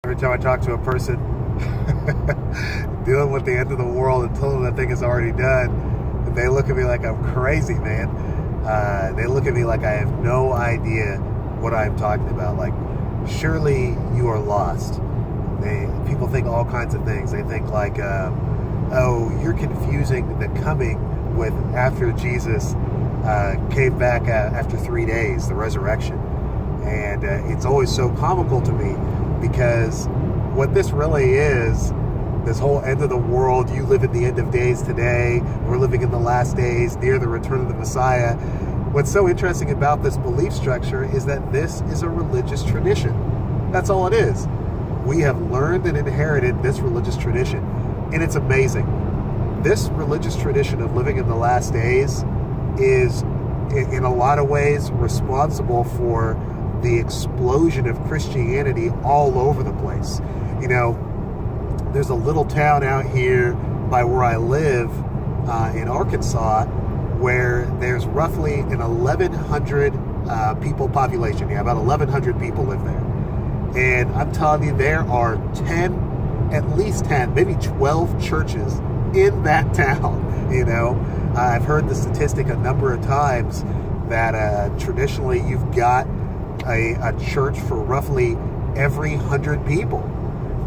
Every time I talk to a person dealing with the end of the world and tell them that thing is already done, they look at me like I'm crazy, man. They look at me like I have no idea what I'm talking about. Like, surely you are lost. People think all kinds of things. They think like, oh, you're confusing the coming with after Jesus came back after 3 days, the resurrection. And it's always so comical to me, because what this really is, this whole end of the world, you live in the end of days today, we're living in the last days near the return of the Messiah. What's so interesting about this belief structure is that this is a religious tradition. That's all it is. We have learned and inherited this religious tradition, and it's amazing. This religious tradition of living in the last days is, in a lot of ways, responsible for the explosion of Christianity all over the place. You know, there's a little town out here by where I live in Arkansas where there's roughly an 1,100 people population. Yeah, about 1,100 people live there. And I'm telling you, there are 10, at least 10, maybe 12 churches in that town. You know, I've heard the statistic a number of times that traditionally you've got a church for roughly every 100 people.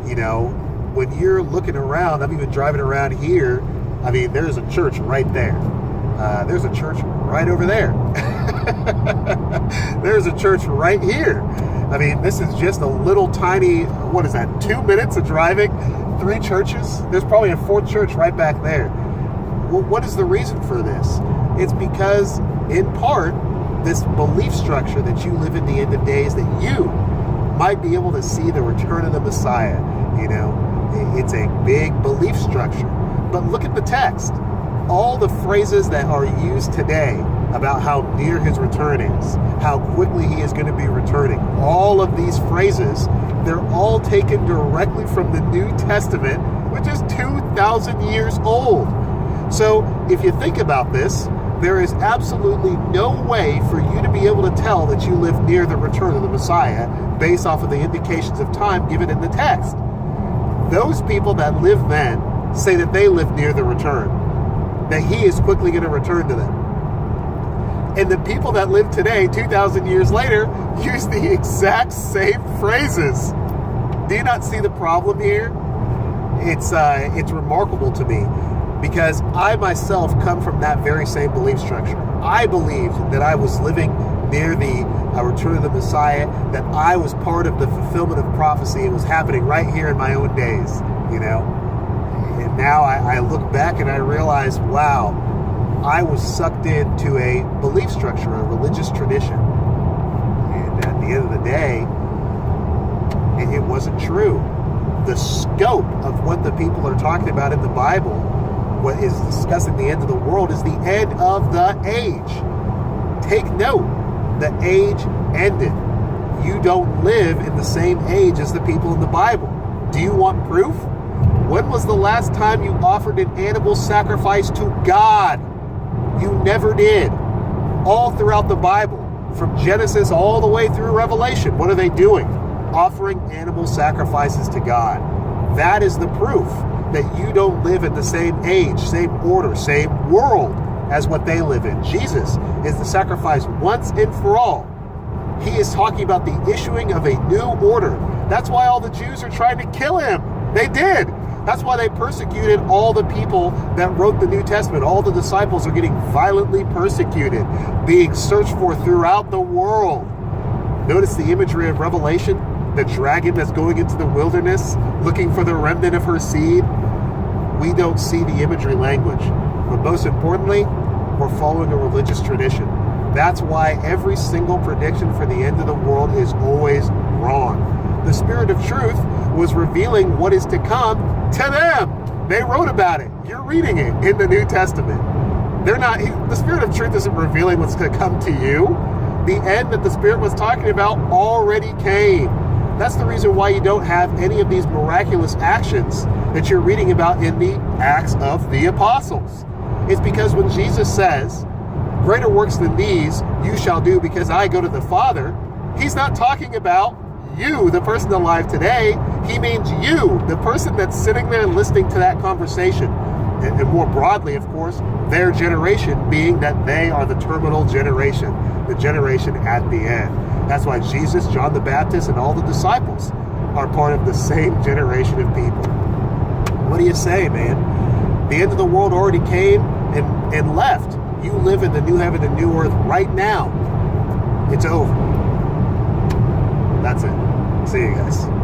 You know, when you're looking around, I'm even driving around here, I mean, there's a church right there. There's a church right over there. There's a church right here. I mean, this is just a little tiny, what is that, 2 minutes of driving, 3 churches? There's probably a 4th church right back there. Well, what is the reason for this? It's because, in part, this belief structure that you live in the end of days, that you might be able to see the return of the Messiah. You know, it's a big belief structure. But look at the text. All the phrases that are used today about how near his return is, how quickly he is going to be returning, all of these phrases, they're all taken directly from the New Testament, which is 2,000 years old. So if you think about this, there is absolutely no way for you to be able to tell that you live near the return of the Messiah based off of the indications of time given in the text. Those people that live then say that they live near the return, that he is quickly going to return to them. And the people that live today, 2,000 years later, use the exact same phrases. Do you not see the problem here? It's remarkable to me, because I myself come from that very same belief structure. I believed that I was living near the return of the Messiah, that I was part of the fulfillment of prophecy. It was happening right here in my own days, you know. And now I look back and I realize, wow, I was sucked into a belief structure, a religious tradition. And at the end of the day, it wasn't true. The scope of what the people are talking about in the Bible, what is discussing the end of the world, is the end of the age. Take note, the age ended. You don't live in the same age as the people in the Bible. Do you want proof? When was the last time you offered an animal sacrifice to God? You never did. All throughout the Bible, from Genesis all the way through Revelation, what are they doing? Offering animal sacrifices to God. That is the proof that you don't live in the same age, same order, same world as what they live in. Jesus is the sacrifice once and for all. He is talking about the issuing of a new order. That's why all the Jews are trying to kill him. They did. That's why they persecuted all the people that wrote the New Testament. All the disciples are getting violently persecuted, being searched for throughout the world. Notice the imagery of Revelation, the dragon that's going into the wilderness, looking for the remnant of her seed. We don't see the imagery language. But most importantly, we're following a religious tradition. That's why every single prediction for the end of the world is always wrong. The Spirit of truth was revealing what is to come to them. They wrote about it. You're reading it in the New Testament. The Spirit of truth isn't revealing what's going to come to you. The end that the Spirit was talking about already came. That's the reason why you don't have any of these miraculous actions that you're reading about in the Acts of the Apostles. It's because when Jesus says, "Greater works than these you shall do because I go to the Father," he's not talking about you, the person alive today. He means you, the person that's sitting there listening to that conversation. And more broadly, of course, their generation, being that they are the terminal generation, the generation at the end. That's why Jesus, John the Baptist, and all the disciples are part of the same generation of people. What do you say, man? The end of the world already came and left. You live in the new heaven and new earth right now. It's over. That's it. See you guys.